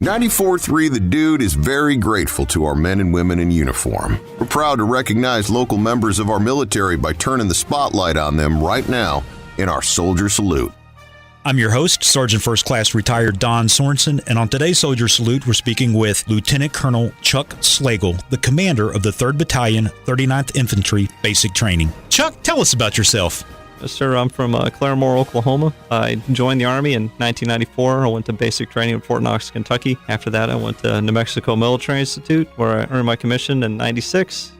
94.3 The Dude is very grateful to our men and women in uniform. We're proud to recognize local members of our military by turning the spotlight on them right now in our Soldier Salute. I'm your host, Sergeant First Class Retired Don Sorensen, and on today's Soldier Salute, we're speaking with Lieutenant Colonel Chuck Slagle, the commander of the 3rd Battalion, 39th Infantry Basic Training. Chuck, tell us about yourself. Yes, sir. I'm from Claremore, Oklahoma. I joined the Army in 1994. I went to basic training in Fort Knox, Kentucky. After that, I went to New Mexico Military Institute, where I earned my commission in 96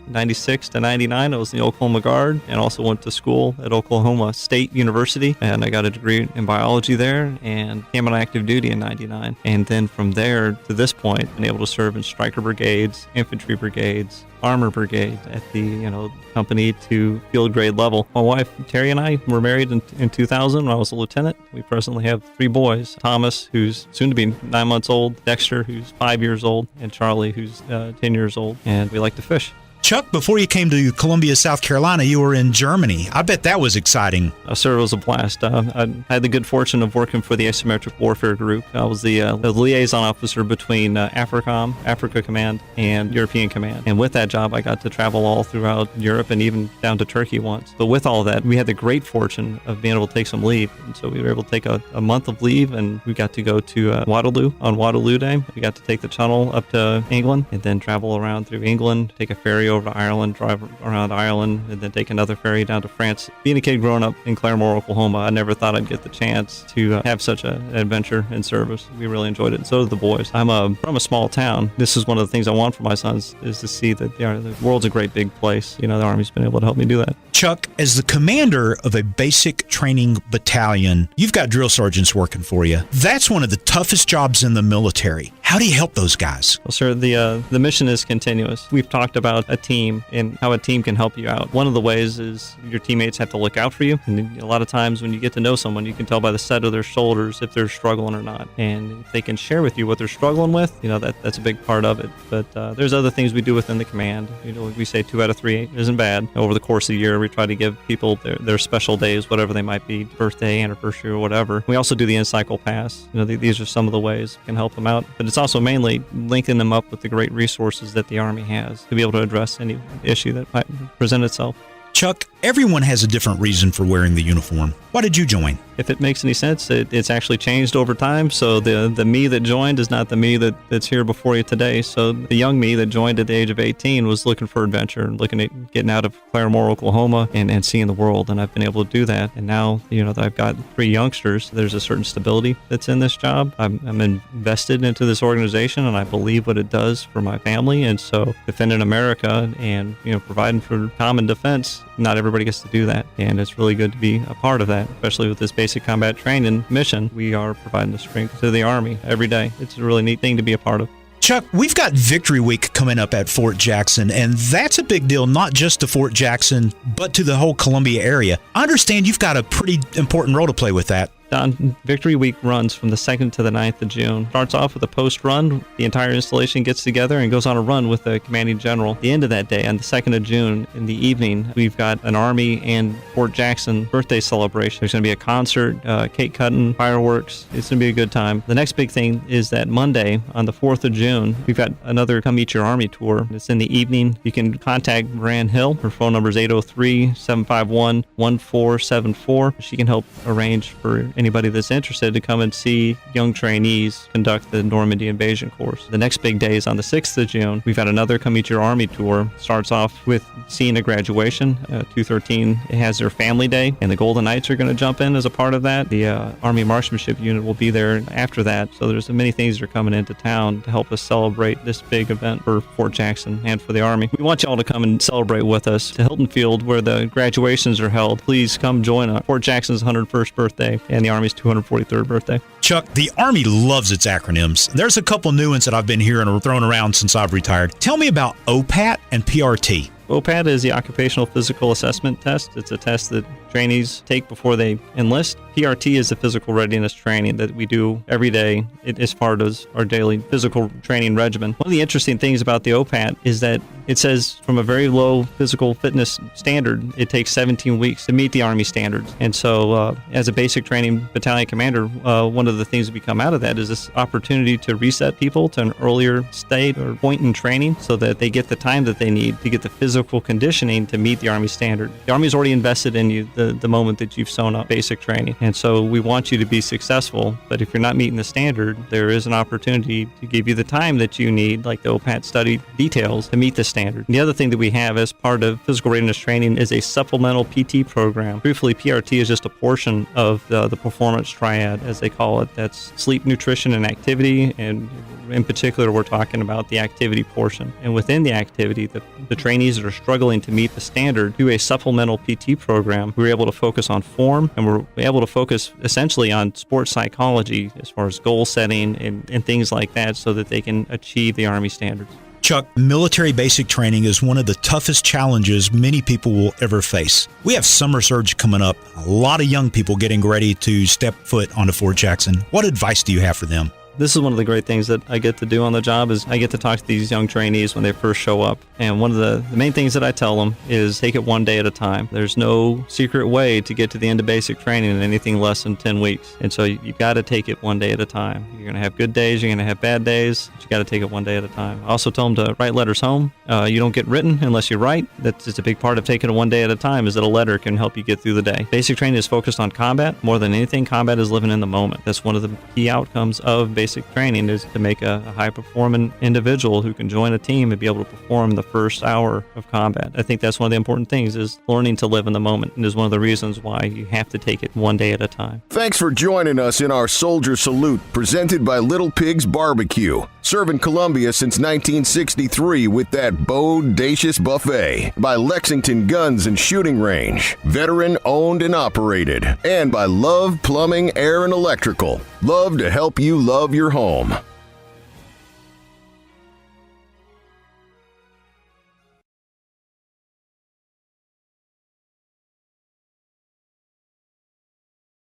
to 99. I was in the Oklahoma Guard and also went to school at Oklahoma State University, and I got a degree in biology there and came on active duty in 99. And then from there to this point, been able to serve in striker brigades, infantry brigades, armor brigade at the company to field grade level. My wife Terry and I were married in 2000 when I was a lieutenant. We presently have 3 boys: Thomas, who's soon to be 9 months old; Dexter, who's 5 years old; and Charlie, who's 10 years old. And we like to fish. Chuck, before you came to Columbia, South Carolina, you were in Germany. I bet that was exciting. Sir, it was a blast. I had the good fortune of working for the Asymmetric Warfare Group. I was the liaison officer between AFRICOM, Africa Command, and European Command. And with that job, I got to travel all throughout Europe and even down to Turkey once. But with all that, we had the great fortune of being able to take some leave. And so we were able to take a month of leave, and we got to go to Waterloo on Waterloo Day. We got to take the Channel up to England and then travel around through England, take a ferry over to Ireland, drive around Ireland, and then take another ferry down to France. Being a kid growing up in Claremore, Oklahoma, I never thought I'd get the chance to have such an adventure in service. We really enjoyed it, and so did the boys. I'm from a small town. This is one of the things I want for my sons, is to see that the world's a great big place. The Army's been able to help me do that. Chuck, as the commander of a basic training battalion, you've got drill sergeants working for you. That's one of the toughest jobs in the military. How do you help those guys? Well, sir, the mission is continuous. We've talked about a team and how a team can help you out. One of the ways is your teammates have to look out for you. And a lot of times when you get to know someone, you can tell by the set of their shoulders if they're struggling or not. And if they can share with you what they're struggling with, that's a big part of it. But there's other things we do within the command. We say 2 out of 3 isn't bad. Over the course of the year, we try to give people their special days, whatever they might be, birthday, anniversary, or whatever. We also do the in-cycle pass. These are some of the ways we can help them out. But it's also mainly linking them up with the great resources that the Army has to be able to address any issue that might present itself. Chuck, everyone has a different reason for wearing the uniform. Why did you join? If it makes any sense, it's actually changed over time. So the me that joined is not the me that's here before you today. So the young me that joined at the age of 18 was looking for adventure and looking at getting out of Claremore, Oklahoma, and seeing the world. And I've been able to do that. And now, that I've got 3 youngsters, there's a certain stability that's in this job. I'm invested into this organization, and I believe what it does for my family. And so defending America and, providing for common defense, not everybody gets to do that. And it's really good to be a part of that, especially with this basic combat training mission. We are providing the strength to the Army every day. It's a really neat thing to be a part of. Chuck, we've got Victory Week coming up at Fort Jackson, and that's a big deal, not just to Fort Jackson, but to the whole Columbia area. I understand you've got a pretty important role to play with that. Don, Victory Week runs from the 2nd to the 9th of June. Starts off with a post-run. The entire installation gets together and goes on a run with the commanding general. At the end of that day, on the 2nd of June, in the evening, we've got an Army and Fort Jackson birthday celebration. There's going to be a concert, cake cutting, fireworks. It's going to be a good time. The next big thing is that Monday, on the 4th of June, we've got another Come Meet Your Army tour. It's in the evening. You can contact Moran Hill. Her phone number is 803-751-1474. She can help arrange for anybody that's interested to come and see young trainees conduct the Normandy invasion course. The next big day is on the 6th of June. We've got another Come Meet Your Army tour. Starts off with seeing a graduation. 213 has their family day, and the Golden Knights are going to jump in as a part of that. The Army Marksmanship Unit will be there after that. So there's many things that are coming into town to help us celebrate this big event for Fort Jackson and for the Army. We want y'all to come and celebrate with us to Hilton Field, where the graduations are held. Please come join us. Fort Jackson's 101st birthday and the Army's 243rd birthday. Chuck, the Army loves its acronyms. There's a couple new ones that I've been hearing or thrown around since I've retired. Tell me about OPAT and PRT. OPAT is the Occupational Physical Assessment Test. It's a test that trainees take before they enlist. PRT is the physical readiness training that we do every day as part of our daily physical training regimen. One of the interesting things about the OPAT is that it says from a very low physical fitness standard, it takes 17 weeks to meet the Army standards. And so as a basic training battalion commander, one of the things that we come out of that is this opportunity to reset people to an earlier state or point in training so that they get the time that they need to get the physical conditioning to meet the Army standard. The Army's already invested in you the moment that you've sewn up basic training. And so we want you to be successful, but if you're not meeting the standard, there is an opportunity to give you the time that you need, like the OPAT study details, to meet the standard. And the other thing that we have as part of physical readiness training is a supplemental PT program. Briefly, PRT is just a portion of the performance triad, as they call it. That's sleep, nutrition, and activity. And in particular, we're talking about the activity portion. And within the activity, the trainees that are struggling to meet the standard do a supplemental PT program. We're able to focus on form, and we're able to focus essentially on sports psychology as far as goal setting and things like that so that they can achieve the Army standards. Chuck, military basic training is one of the toughest challenges many people will ever face. We have summer surge coming up, a lot of young people getting ready to step foot onto Fort Jackson. What advice do you have for them? This is one of the great things that I get to do on the job is I get to talk to these young trainees when they first show up. And one of the main things that I tell them is take it one day at a time. There's no secret way to get to the end of basic training in anything less than 10 weeks. And so you've got to take it one day at a time. You're going to have good days, you're going to have bad days, but you got to take it one day at a time. I also tell them to write letters home. You don't get written unless you write. That's just a big part of taking it one day at a time is that a letter can help you get through the day. Basic training is focused on combat. More than anything, combat is living in the moment. That's one of the key outcomes of basic training is to make a high-performing individual who can join a team and be able to perform the first hour of combat. I think that's one of the important things is learning to live in the moment, and is one of the reasons why you have to take it one day at a time. Thanks for joining us in our Soldier Salute, presented by Little Pig's Barbecue. Serving Columbia since 1963 with that bodacious buffet. By Lexington Guns and Shooting Range, veteran owned and operated. And by Love Plumbing, Air, and Electrical. Love to help you love your home.